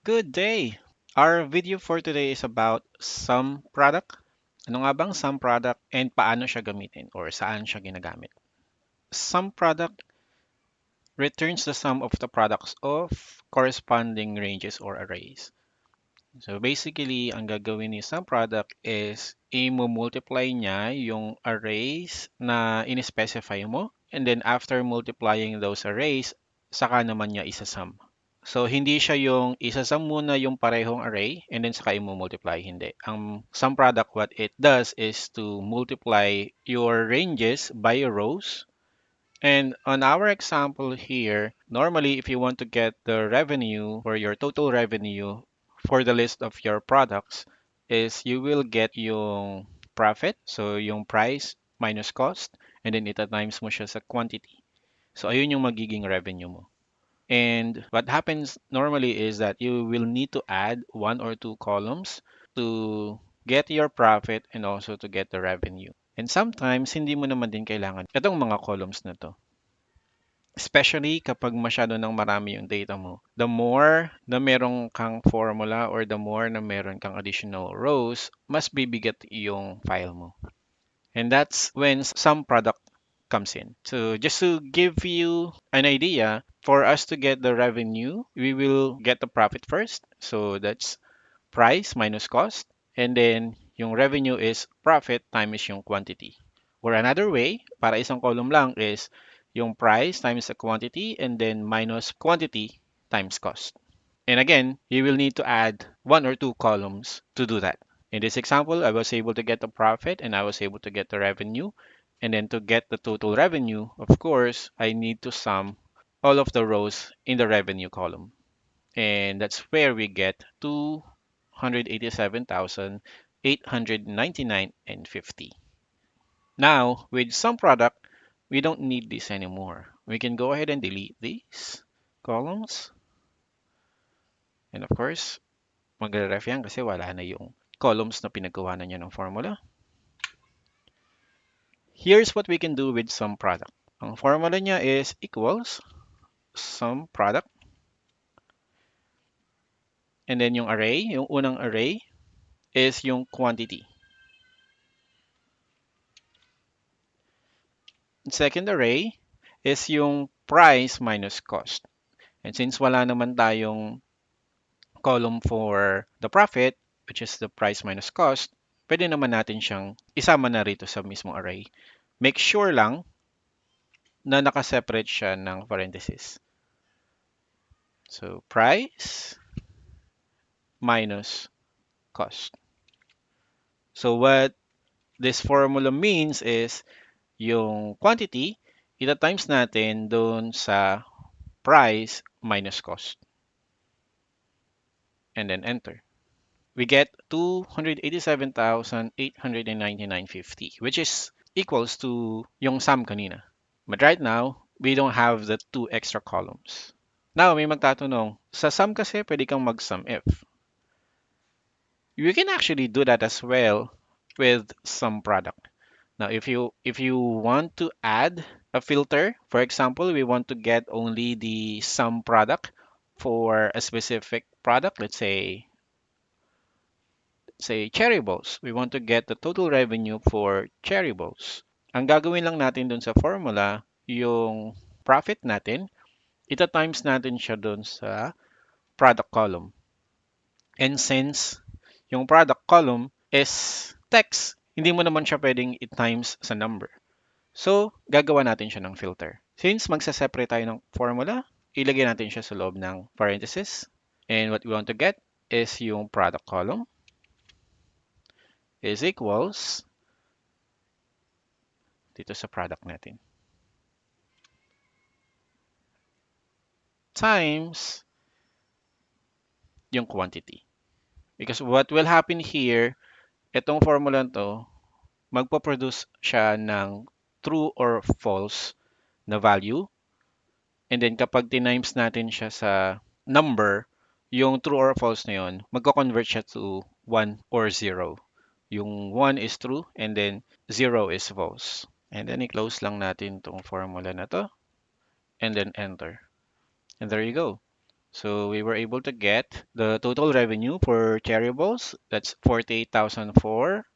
Good day! Our video for today is about sum product. Ano nga bang sum product and paano siya gamitin or saan siya ginagamit? Sum product returns the sum of the products of corresponding ranges or arrays. So basically, ang gagawin ni sum product is i-multiply niya yung arrays na in-specify mo, and then after multiplying those arrays, saka naman niya isa-sum. So, hindi siya yung isasum muna yung parehong array and then saka i-multiply. Hindi. Ang sum product, what it does is to multiply your ranges by your rows. And on our example here, normally if you want to get the revenue or your total revenue for the list of your products is you will get yung profit, so yung price minus cost, and then ita times mo siya sa quantity. So, ayun yung magiging revenue mo. And what happens normally is that you will need to add one or two columns to get your profit and also to get the revenue. And sometimes, hindi mo naman din kailangan itong mga columns na to. Especially kapag masyado ng marami yung data mo. The more na merong kang formula or the more na meron kang additional rows, mas bibigat yung file mo. And that's when some product comes in. So just to give you an idea, for us to get the revenue, we will get the profit first. So that's price minus cost. And then yung revenue is profit times yung quantity. Or another way, para isang column lang is yung price times the quantity and then minus quantity times cost. And again, you will need to add one or two columns to do that. In this example, I was able to get the profit and I was able to get the revenue. And then to get the total revenue, of course, I need to sum all of the rows in the revenue column. And that's where we get 287,899 and 50. Now, with sum product, we don't need this anymore. We can go ahead and delete these columns. And of course, magre-ref yan kasi wala na yung columns na pinagawa na niya ng formula. Here's what we can do with sum product. Ang formula niya is equals sum product. And then yung array, yung unang array is yung quantity. Second array is yung price minus cost. And since wala naman tayong column for the profit, which is the price minus cost, pwede naman natin siyang isama na rito sa mismong array. Make sure lang na nakaseparate siya ng parenthesis. So, price minus cost. So, what this formula means is yung quantity, ita times natin doon sa price minus cost. And then enter. We get 287,899.50, which is equals to yung sum kanina. But right now, we don't have the two extra columns. Now, may magtatanong, sa sum kasi pwede kang mag-sum if. You can actually do that as well with sum product. Now, if you want to add a filter, for example, we want to get only the sum product for a specific product, let's say cherry balls. We want to get the total revenue for cherry balls. Ang gagawin lang natin dun sa formula, yung profit natin, ita times natin siya dun sa product column. And since yung product column is text, hindi mo naman siya pwedeng i-times sa number. So, gagawa natin siya ng filter. Since magsa-separate tayo ng formula, ilagay natin siya sa loob ng parenthesis. And what we want to get is yung product column is equals dito sa product natin times yung quantity. Because what will happen here, itong formula to, magpo-produce siya ng true or false na value. And then kapag tinimes natin siya sa number, yung true or false na yun, magko-convert siya to 1 or 0. Yung 1 is true and then 0 is false. And then i-close lang natin tong formula na to and then enter. And there you go. So we were able to get the total revenue for Cherryballs. That's 48,004.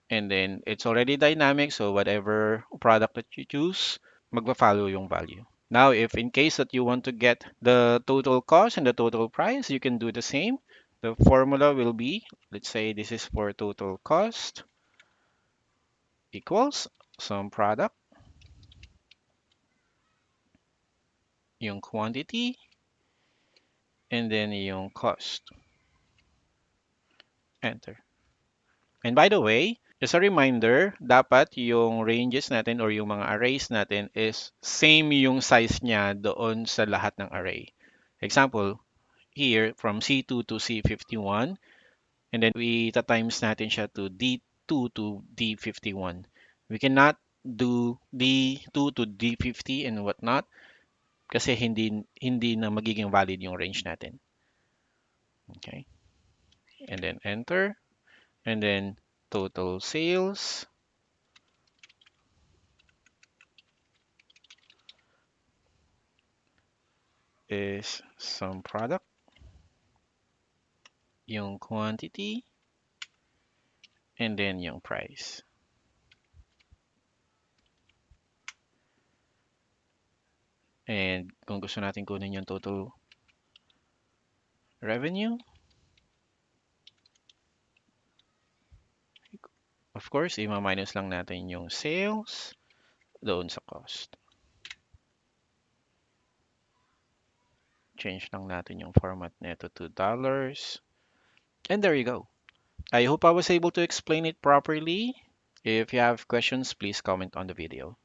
And then it's already dynamic. So whatever product that you choose, magpa-follow yung value. Now, if in case that you want to get the total cost and the total price, you can do the same. The formula will be, let's say this is for total cost equals some product, yung quantity, and then yung cost. Enter. And by the way, just a reminder, dapat yung ranges natin or yung mga arrays natin is same yung size niya doon sa lahat ng array. Example, here from C2 to C51, and then we times natin siya to D2 to D51. We cannot do D2 to D50 and whatnot kasi hindi na magiging valid yung range natin. Okay? And then enter. And then total sales is some product, yung quantity, and then yung price. And kung gusto natin kunin yung total revenue, of course, i-minus lang natin yung sales doon sa cost. Change lang natin yung format nito to dollars. And there you go. I hope I was able to explain it properly. If you have questions, please comment on the video.